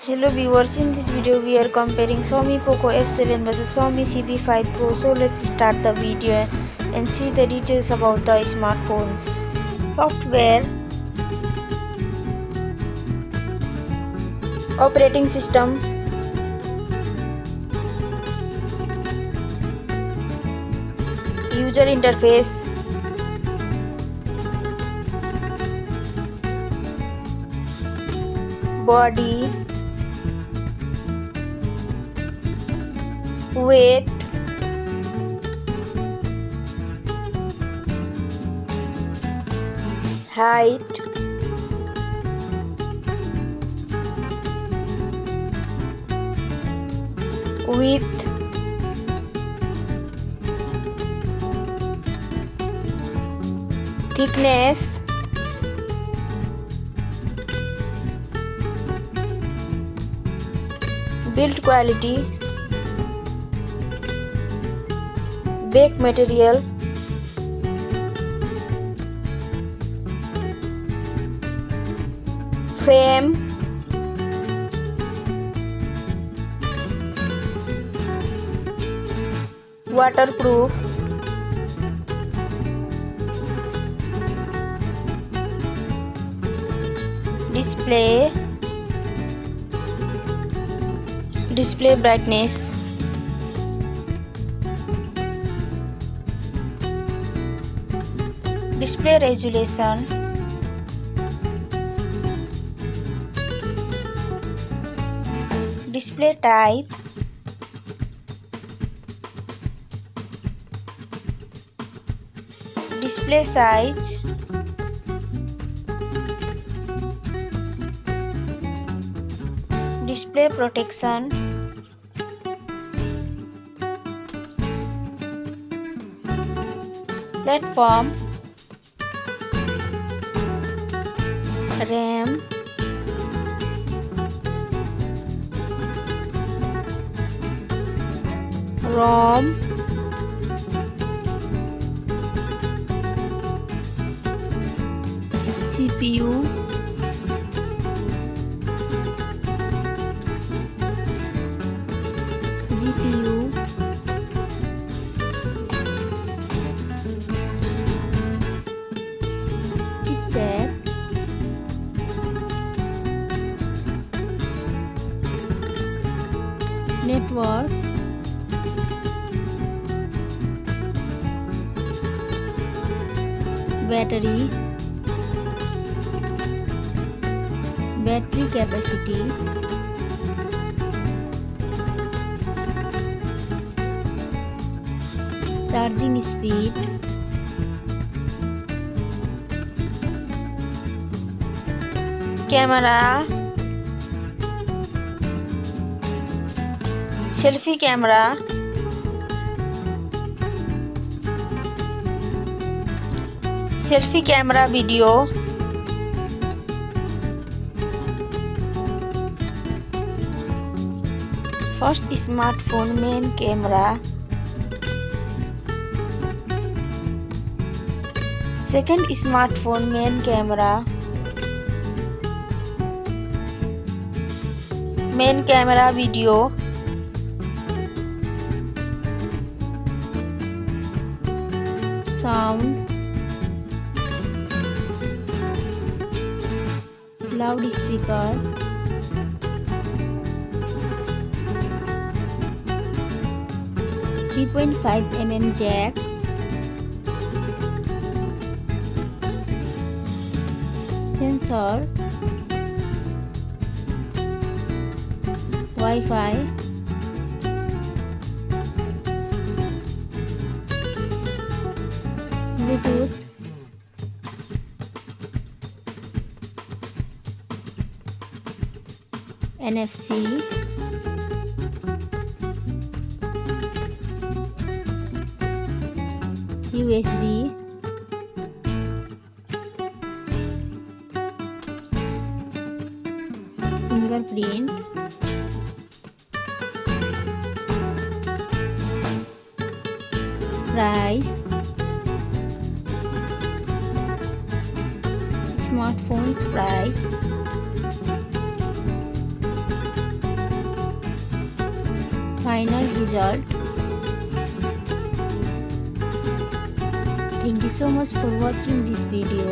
Hello viewers, in this video we are comparing Xiaomi Poco F7 versus Xiaomi Civi 5 Pro. So let's start the video and see the details about the smartphones. Software, operating system, user interface, body, weight, height, width, thickness, build quality, back material, frame, waterproof, display brightness, display resolution, display type, display size, display protection, platform, RAM, ROM, CPU, GPU, chipset, network, battery capacity, charging speed, camera, selfie camera, video, first smartphone main camera, second smartphone main camera, video, sound, loudspeaker, .5mm jack, sensors, Wi-Fi, Bluetooth, NFC, USB, fingerprint, price, smartphones price, final result. Thank you so much for watching this video.